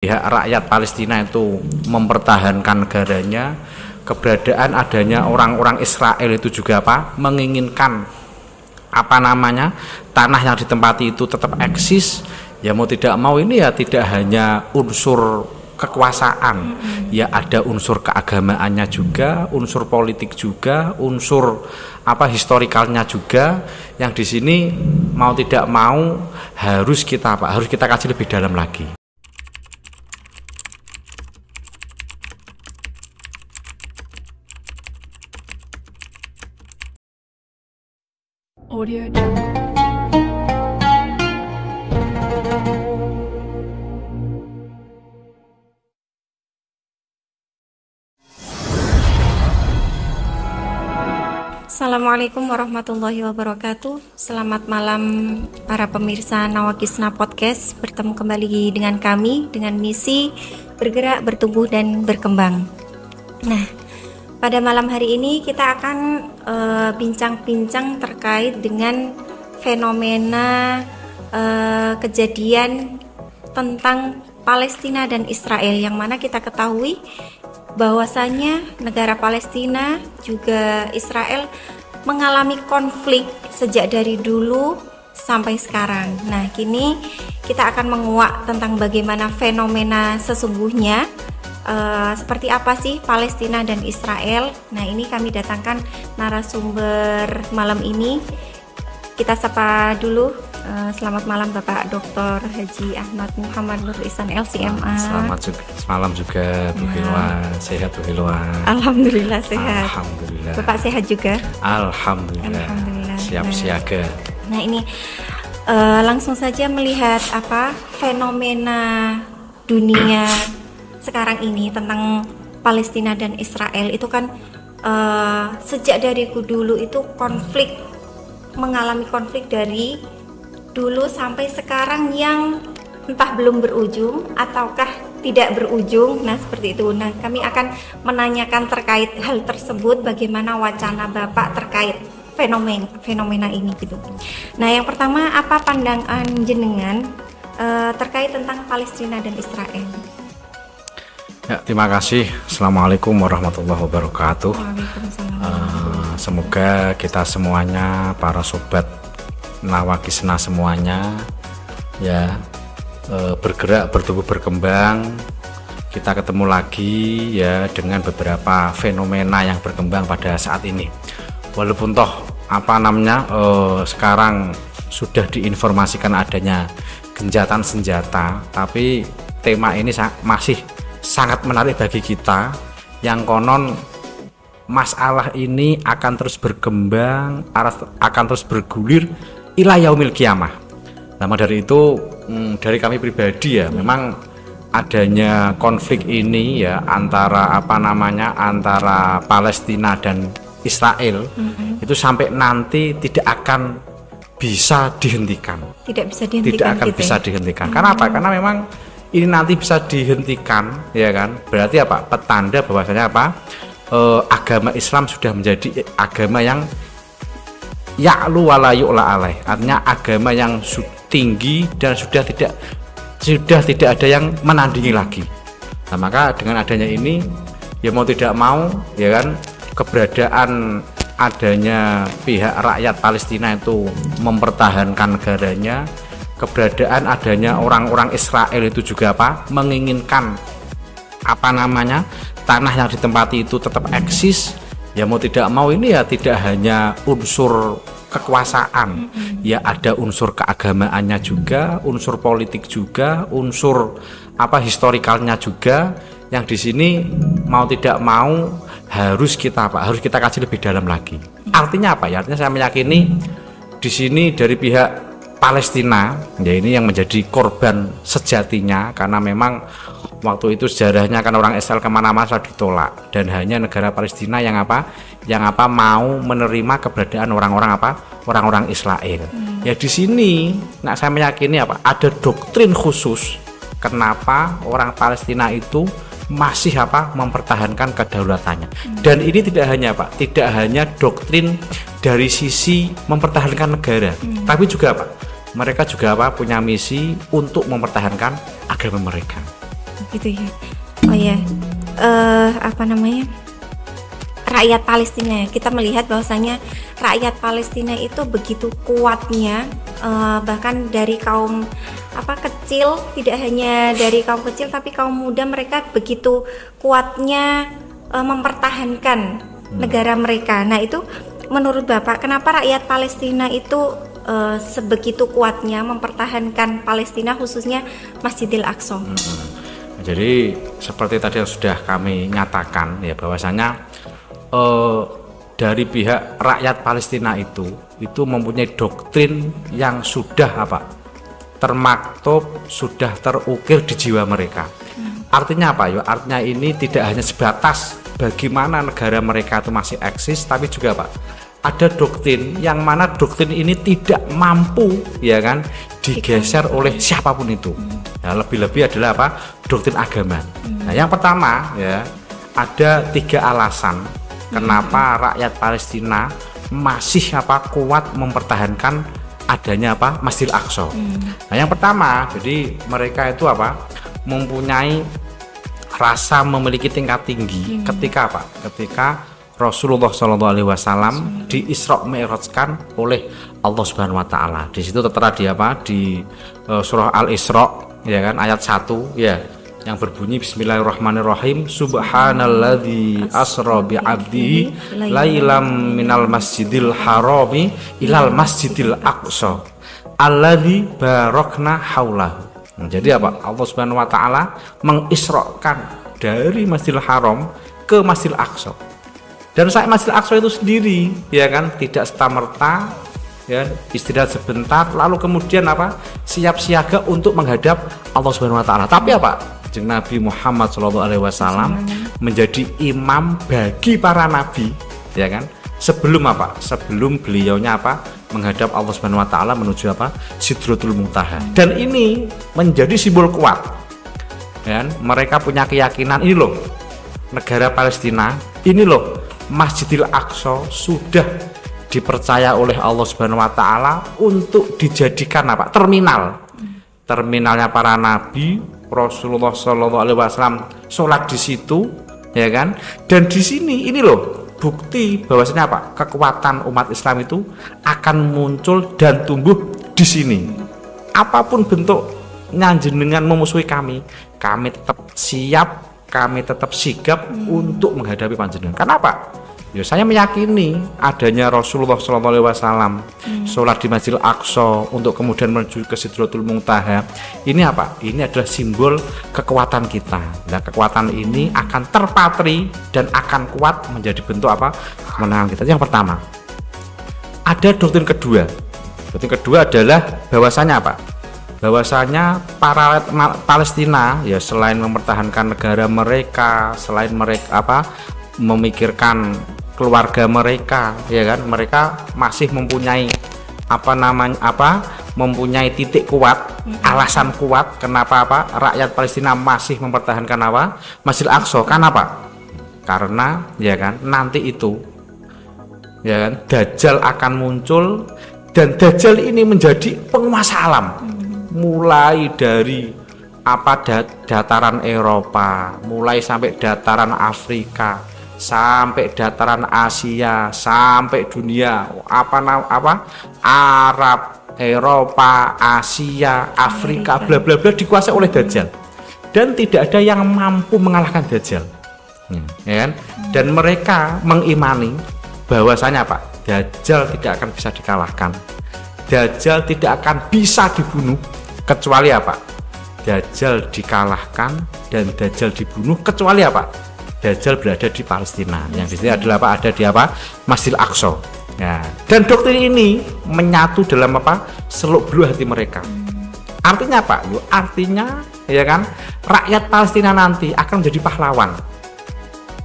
Pihak rakyat Palestina itu mempertahankan negaranya, keberadaan adanya orang-orang Israel itu juga menginginkan tanah yang ditempati itu tetap eksis. Ya mau tidak mau ini ya tidak hanya unsur kekuasaan, ya ada unsur keagamaannya juga, unsur politik juga, unsur historikalnya juga, yang di sini mau tidak mau harus kita kaji lebih dalam lagi. Audio Jungle. Assalamualaikum warahmatullahi wabarakatuh. Selamat malam para pemirsa Nawakisna Podcast. Bertemu kembali dengan kami dengan misi bergerak, bertumbuh dan berkembang. Nah, pada malam hari ini kita akan bincang-bincang terkait dengan fenomena kejadian tentang Palestina dan Israel, yang mana kita ketahui bahwasanya negara Palestina juga Israel mengalami konflik sejak dari dulu sampai sekarang. Nah, kini kita akan menguak tentang bagaimana fenomena sesungguhnya, seperti apa sih Palestina dan Israel. Nah, ini kami datangkan narasumber malam ini. Kita sapa dulu. Selamat malam Bapak Dr. Haji Ahmad Muhammad Nur Ihsan LCMA. Selamat malam juga Bu Hilwan. Sehat Bu Hilwan? Alhamdulillah sehat. Alhamdulillah. Bapak sehat juga? Alhamdulillah. Siap siaga. Nah, ini langsung saja melihat fenomena dunia sekarang ini tentang Palestina dan Israel itu kan sejak dari dulu itu mengalami konflik dari dulu sampai sekarang yang entah belum berujung ataukah tidak berujung. Nah, seperti itu. Nah, kami akan menanyakan terkait hal tersebut, bagaimana wacana Bapak terkait fenomena ini gitu. Nah, yang pertama, apa pandangan jenengan terkait tentang Palestina dan Israel? Ya, terima kasih. Assalamualaikum warahmatullahi wabarakatuh. Semoga kita semuanya, para sobat Nawakisna semuanya, ya bergerak, bertumbuh, berkembang. Kita ketemu lagi ya dengan beberapa fenomena yang berkembang pada saat ini. Walaupun sekarang sudah diinformasikan adanya gencatan senjata, tapi tema ini masih sangat menarik bagi kita, yang konon masalah ini akan terus berkembang, akan terus bergulir ila yaumil qiyamah. Nah, dari itu dari kami pribadi ya, memang adanya konflik ini ya antara antara Palestina dan Israel itu sampai nanti tidak akan bisa dihentikan. Tidak akan bisa dihentikan. Karena apa? Karena memang ini nanti bisa dihentikan, ya kan? Berarti petanda bahwasanya agama Islam sudah menjadi agama yang ya'lu wa la yu'la alaih. Artinya agama yang tinggi dan sudah tidak ada yang menandingi lagi. Nah, maka dengan adanya ini ya mau tidak mau, ya kan, keberadaan adanya pihak rakyat Palestina itu mempertahankan negaranya, keberadaan adanya orang-orang Israel itu juga menginginkan tanah yang ditempati itu tetap eksis. Ya mau tidak mau ini ya tidak hanya unsur kekuasaan, ya ada unsur keagamaannya juga, unsur politik juga, unsur historikalnya juga, yang di sini mau tidak mau harus kita kaji lebih dalam lagi. Artinya apa ya? Artinya saya meyakini di sini dari pihak Palestina ya ini yang menjadi korban sejatinya, karena memang waktu itu sejarahnya kan orang Israel kemana-mana selalu ditolak, dan hanya negara Palestina yang mau menerima keberadaan orang-orang Israel. Ya di sini saya meyakini ada doktrin khusus kenapa orang Palestina itu masih mempertahankan kedaulatannya. Dan ini tidak hanya doktrin dari sisi mempertahankan negara, tapi juga mereka juga punya misi untuk mempertahankan agama mereka. gitu ya. Oh ya, apa namanya, rakyat Palestina, kita melihat bahwasanya rakyat Palestina itu begitu kuatnya, bahkan dari kaum kecil, tidak hanya dari kaum kecil tapi kaum muda, mereka begitu kuatnya mempertahankan negara mereka. Nah itu menurut Bapak, kenapa rakyat Palestina itu sebegitu kuatnya mempertahankan Palestina, khususnya Masjidil Aqsa? Jadi seperti tadi yang sudah kami nyatakan ya, bahwasanya dari pihak rakyat Palestina itu mempunyai doktrin yang sudah termaktub, sudah terukir di jiwa mereka. Artinya apa ya? Artinya ini tidak hanya sebatas bagaimana negara mereka itu masih eksis, tapi juga ada doktrin yang mana doktrin ini tidak mampu ya kan digeser oleh siapapun itu. Nah, lebih-lebih adalah doktrin agama. Nah, yang pertama ya, ada 3 alasan kenapa rakyat Palestina masih kuat mempertahankan adanya Masjidil Aqsa. Nah, yang pertama, jadi mereka itu mempunyai rasa memiliki tingkat tinggi ketika ketika Rasulullah SAW di Isra Mi'rajkan oleh Allah Subhanahu wa taala. Di situ tertera di surah Al-Isra ya kan, ayat 1 ya, yang berbunyi Bismillahirrahmanirrahim, Subhanalladzi asra bi 'abdihi lailam minal masjidil harami ilal masjidil aqsa alladzi barakna haulahu. Jadi Allah Subhanahu wa taala mengisrakan dari Masjidil Haram ke Masjidil Aqsa. Dan Masjidil Aqsa itu sendiri ya kan tidak serta-merta ya istirahat sebentar lalu kemudian siap siaga untuk menghadap Allah Subhanahu wa taala. Tapi Kanjeng Nabi Muhammad SAW menjadi imam bagi para nabi ya kan, sebelum sebelum beliaunya menghadap Allah Subhanahu wa taala menuju Sidratul Muntaha. Dan ini menjadi simbol kuat ya kan? Mereka punya keyakinan, ini loh negara Palestina, ini loh Masjidil Aqsa sudah dipercaya oleh Allah Subhanahu wa taala untuk dijadikan terminalnya para nabi. Rasulullah SAW sholat di situ ya kan, dan di sini ini loh bukti bahwasanya kekuatan umat Islam itu akan muncul dan tumbuh di sini. Apapun bentuknya jenengan memusuhi kami tetap siap, kami tetap sigap untuk menghadapi panjenengan. Kenapa? Ya, saya meyakini adanya Rasulullah SAW sholat di Masjidil Aqsa untuk kemudian menuju ke Sidratul Muntaha. Ini Ini adalah simbol kekuatan kita. Nah, kekuatan ini akan terpatri dan akan kuat menjadi bentuk kemenangan kita. Yang pertama, ada doktrin kedua. Doktrin kedua adalah bahwasanya bahwasanya para Palestina ya, selain mempertahankan negara mereka, selain mereka memikirkan keluarga mereka ya kan, mereka masih mempunyai mempunyai titik kuat, alasan kuat kenapa rakyat Palestina masih mempertahankan Masjidil Aqsa. Kenapa? Karena ya kan nanti itu ya kan Dajjal akan muncul, dan Dajjal ini menjadi penguasa alam, mulai dari dataran Eropa, mulai sampai dataran Afrika, sampai dataran Asia, sampai dunia Arab, Eropa, Asia, Afrika, bla bla bla dikuasai oleh Dajjal, dan tidak ada yang mampu mengalahkan Dajjal ya kan? Dan mereka mengimani bahwasanya Dajjal tidak akan bisa dikalahkan, Dajjal tidak akan bisa dibunuh kecuali Dajjal dikalahkan dan Dajjal dibunuh kecuali Dajjal berada di Palestina, yang di sini adalah ada di Masjidil Aqsa. Ya, dan doktrin ini menyatu dalam seluk-beluk hati mereka. Artinya artinya ya kan rakyat Palestina nanti akan menjadi pahlawan.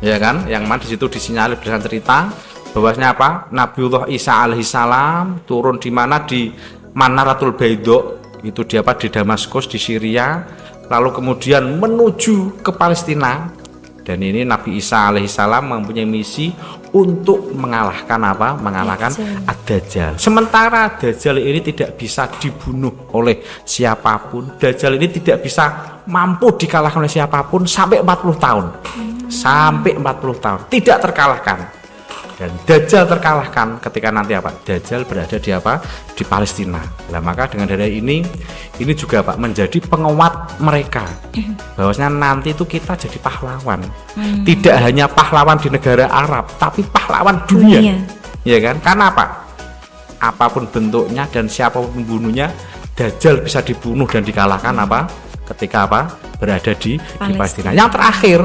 Ya kan, yang mana di situ disinyalir berdasarkan cerita bahwasanya Nabiullah Isa alaihissalam turun di mana, di Manaratul Baidho, itu di Damaskus di Syria, lalu kemudian menuju ke Palestina. Dan ini Nabi Isa alaihissalam mempunyai misi untuk mengalahkan apa? Mengalahkan Ad-Dajjal. Sementara Dajjal ini tidak bisa dibunuh oleh siapapun. Dajjal ini tidak bisa mampu dikalahkan oleh siapapun sampai 40 tahun. Sampai 40 tahun tidak terkalahkan. Dan Dajjal terkalahkan ketika nanti apa? Dajjal berada di apa? Di Palestina. Nah, maka dengan dari ini juga Pak menjadi penguat mereka bahwasanya nanti itu kita jadi pahlawan. Tidak hanya pahlawan di negara Arab, tapi pahlawan dunia. Ya kan? Karena apa? Apapun bentuknya dan siapapun pembunuhnya, Dajjal bisa dibunuh dan dikalahkan apa? Ketika apa? Berada di Palestina. Yang terakhir,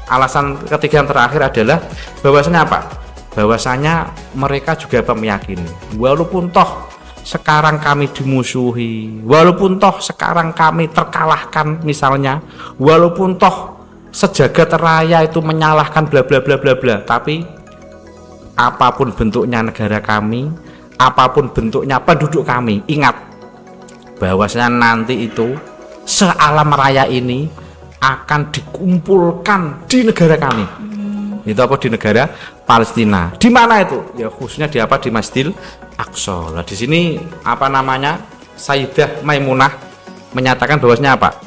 alasan ketiga yang terakhir adalah bahwasanya apa? Bahwasanya mereka juga meyakini walaupun toh sekarang kami dimusuhi, walaupun toh sekarang kami terkalahkan misalnya, walaupun toh sejagat raya itu menyalahkan bla bla bla bla bla, tapi apapun bentuknya negara kami, apapun bentuknya penduduk kami, ingat bahwasanya nanti itu sealam raya ini akan dikumpulkan di negara kami. Itu apa? Di negara Palestina. Di mana itu? Ya khususnya di apa? Di Masjidil Aqsa. Nah, di sini apa namanya? Sayyidah Maimunah menyatakan bahwasanya apa?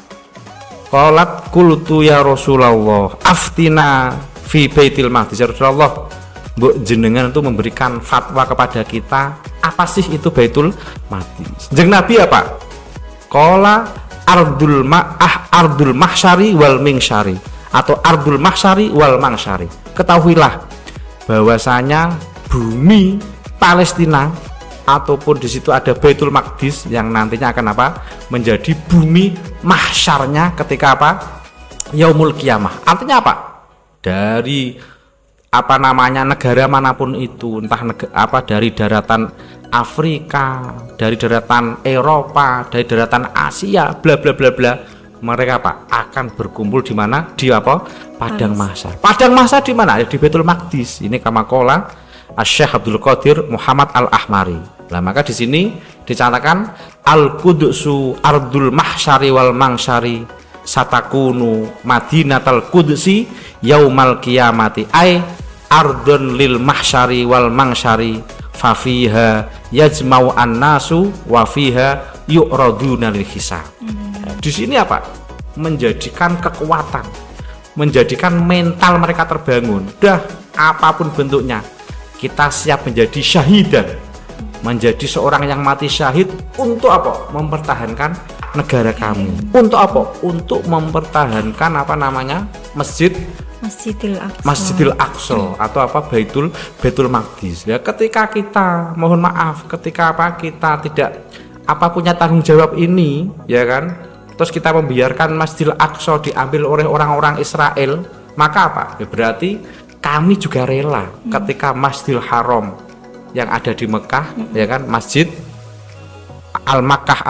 Qalat qultu ya Rasulullah aftina fi Baitil Maqdis. Ya Rasulullah, mbok jenengan itu memberikan fatwa kepada kita, apa sih itu Baitul Maqdis? Jeung Nabi apa? Qala ardul mahsyari wal mingsyari, atau ardul mahsyari wal mangsyari. Ketahuilah bahwasanya bumi Palestina ataupun di situ ada Baitul Maqdis yang nantinya akan apa? Menjadi bumi mahsyarnya ketika apa? Yaumul Qiyamah. Artinya apa? Dari apa namanya negara manapun itu, entah dari daratan Afrika, dari daratan Eropa, dari daratan Asia, bla bla bla bla, mereka apa? Akan berkumpul di mana? Di apa? Padang mahsyar. Padang mahsyar di mana? Di Baitul Maqdis. Ini kama qala Asy-Syaikh Abdul Qadir Muhammad Al-Ahmari. Nah, maka di sini dicatatkan Al-Qudsu ardul mahsyari wal mangsyari satakunu madinatal qudsi yaumal qiyamati ay ardun lil mahsyari wal mangsyari fa fiha yajma'u an-nasu wa fiha yu'raduna lil hisab. Di sini apa? Menjadikan kekuatan, menjadikan mental mereka terbangun. Dah apapun bentuknya, kita siap menjadi syahidan, menjadi seorang yang mati syahid untuk apa? Mempertahankan negara kami. Untuk apa? Untuk mempertahankan apa namanya? Masjidil Aqsa atau apa? Baitul Maqdis. Ya, ketika kita mohon maaf, ketika apa? Kita tidak punya tanggung jawab ini, ya kan? Terus kita membiarkan Masjidil Aqsa diambil oleh orang-orang Israel, maka apa? Ya, berarti kami juga rela ketika Masjidil Haram yang ada di Mekah, ya kan, Masjid Al-Makkah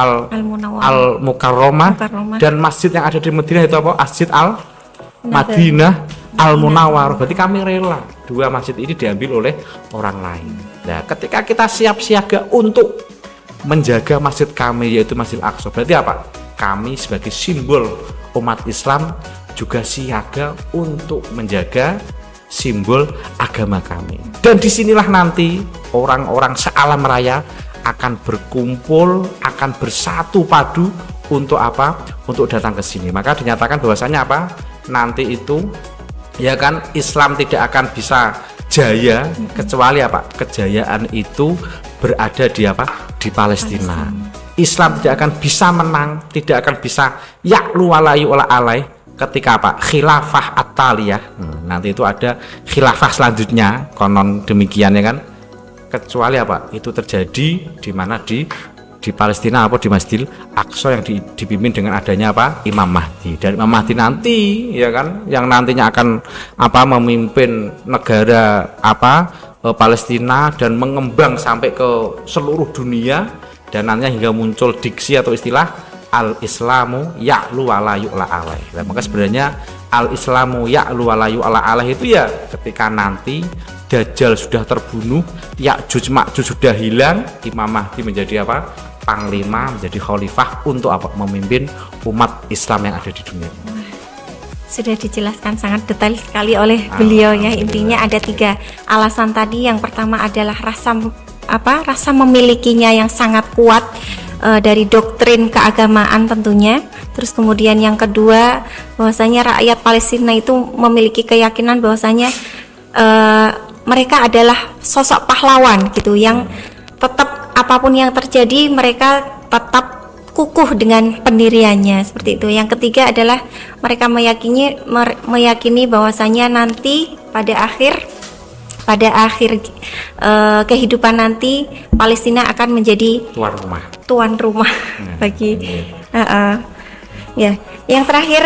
Al-Mukarramah dan masjid yang ada di Madinah itu apa? Masjid Al-Madinah Al-Munawwarah. Berarti kami rela dua masjid ini diambil oleh orang lain. Nah, ketika kita siap siaga untuk menjaga masjid kami yaitu Masjidil Aqsa, berarti apa? Kami sebagai simbol umat Islam juga siaga untuk menjaga simbol agama kami. Dan disinilah nanti orang-orang sealam raya akan berkumpul, akan bersatu padu untuk apa? Untuk datang ke sini. Maka dinyatakan bahwasanya apa? Nanti itu ya kan Islam tidak akan bisa jaya kecuali apa? Kejayaan itu berada di apa? Di Palestina. Islam tidak akan bisa menang, tidak akan bisa ya'lu walayu ala alai ketika apa? Khilafah at-taliyah. Nanti itu ada khilafah selanjutnya, konon demikian ya kan. Kecuali apa? Itu terjadi di mana? Di Palestina apa? Di Masjidil Aqsa yang dipimpin dengan adanya apa? Imam Mahdi. Dan Imam Mahdi nanti ya kan yang nantinya akan apa? Memimpin negara apa? Palestina dan mengembang sampai ke seluruh dunia. Dan nantinya hingga muncul diksi atau istilah al-islamu ya'lu wala yu'la alai. Nah, maka sebenarnya al-islamu ya'lu wala yu'la alai itu ya ketika nanti Dajjal sudah terbunuh, Ya'juj Ma'juj sudah hilang, Imam Mahdi menjadi apa? Panglima, menjadi khalifah untuk apa? Memimpin umat Islam yang ada di dunia. sudah dijelaskan sangat detail sekali oleh beliau ya. Intinya ada 3 alasan tadi. Yang pertama adalah rasa memilikinya yang sangat kuat dari doktrin keagamaan tentunya. Terus kemudian yang kedua, bahwasanya rakyat Palestina itu memiliki keyakinan bahwasanya mereka adalah sosok pahlawan gitu, yang tetap apapun yang terjadi mereka tetap kukuh dengan pendiriannya, seperti itu. Yang ketiga adalah mereka meyakini bahwasanya nanti pada akhir kehidupan nanti Palestina akan menjadi tuan rumah bagi ya. Yang terakhir,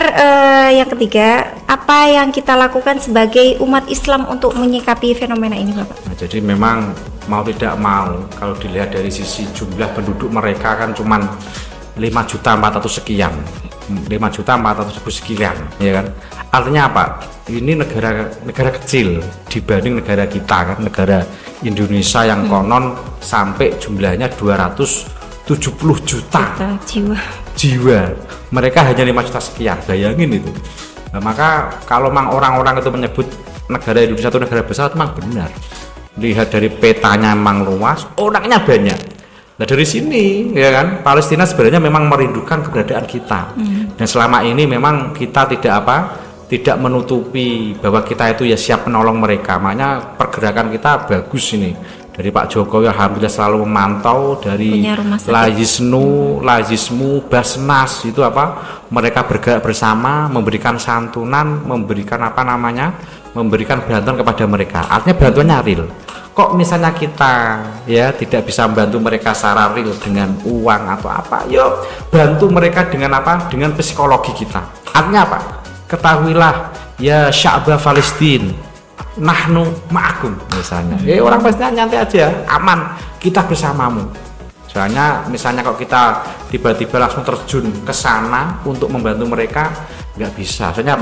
yang ketiga, apa yang kita lakukan sebagai umat Islam untuk menyikapi fenomena ini, Bapak? Nah, jadi memang mau tidak mau, kalau dilihat dari sisi jumlah penduduk mereka kan cuman 5.400.000 sekian, 5.400.000 sekian, ya kan? Artinya apa? Ini negara kecil dibanding negara kita kan, negara Indonesia yang konon sampai jumlahnya 270 juta jiwa. Mereka hanya 5 juta sekian, bayangin itu. Nah, maka kalau memang orang-orang itu menyebut negara Indonesia itu negara besar, itu memang benar. Lihat dari petanya memang luas, orangnya banyak. Nah dari sini ya kan, Palestina sebenarnya memang merindukan keberadaan kita. Dan selama ini memang kita tidak menutupi bahwa kita itu ya siap menolong mereka. Makanya pergerakan kita bagus ini. Dari Pak Jokowi alhamdulillah selalu memantau, dari Lazismu, Basnas itu mereka bergerak bersama, memberikan santunan, memberikan memberikan bantuan kepada mereka. Artinya bantuannya real. Kok misalnya kita ya tidak bisa membantu mereka secara real dengan uang atau apa, yuk bantu mereka dengan dengan psikologi kita. Artinya apa? Ketahuilah ya sya'ba Palestin, nahnu ma'akum misalnya. Orang Palestina nyantai aja, aman, kita bersamamu. Soalnya misalnya kalau kita tiba-tiba langsung terjun ke sana untuk membantu mereka, nggak bisa. Soalnya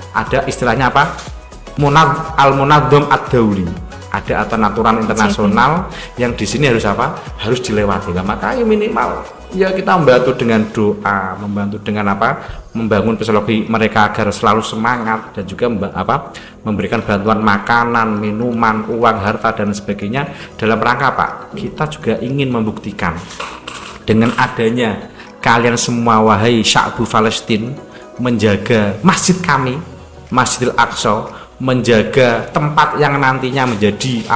ada istilahnya al-munadzam ad-dauli. Ada aturan internasional yang di sini harus dilewati. Nah, makanya minimal ya kita membantu dengan doa, membantu dengan membangun psikologi mereka agar selalu semangat, dan juga memberikan bantuan makanan, minuman, uang, harta dan sebagainya, dalam rangka kita juga ingin membuktikan dengan adanya kalian semua wahai sya'bu Palestin menjaga masjid kami, Masjidil Aqsa, menjaga tempat yang nantinya menjadi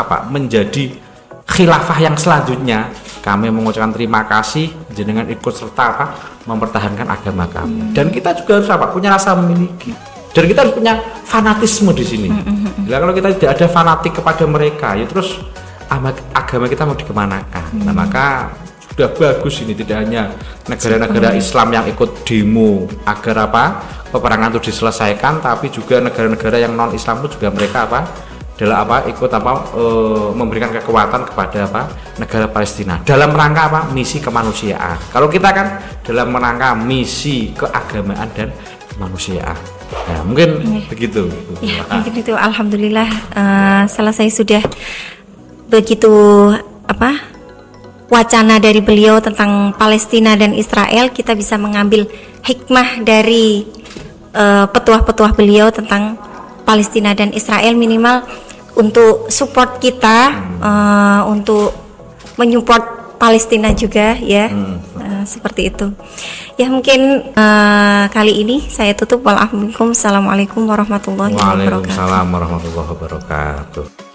khilafah yang selanjutnya. Kami mengucapkan terima kasih jenengan ikut serta mempertahankan agama kami. Dan kita juga harus punya rasa memiliki, dan kita harus punya fanatisme di sini. Kalau kita tidak ada fanatik kepada mereka, ya terus agama kita mau dikemanakan? Nah, maka sudah bagus ini, tidak hanya negara-negara Islam yang ikut demo agar peperangan itu diselesaikan, tapi juga negara-negara yang non Islam itu juga mereka ikut memberikan kekuatan kepada negara Palestina dalam rangka misi kemanusiaan. Kalau kita kan dalam rangka misi keagamaan dan kemanusiaan. Nah, mungkin begitu. Ya, mungkin itu. Alhamdulillah selesai sudah begitu wacana dari beliau tentang Palestina dan Israel. Kita bisa mengambil hikmah dari petuah-petuah beliau tentang Palestina dan Israel, minimal untuk support kita, untuk menyupport Palestina juga ya. Seperti itu ya. Mungkin kali ini saya tutup. Assalamualaikum warahmatullahi wabarakatuh. Waalaikumsalam warahmatullahi wabarakatuh.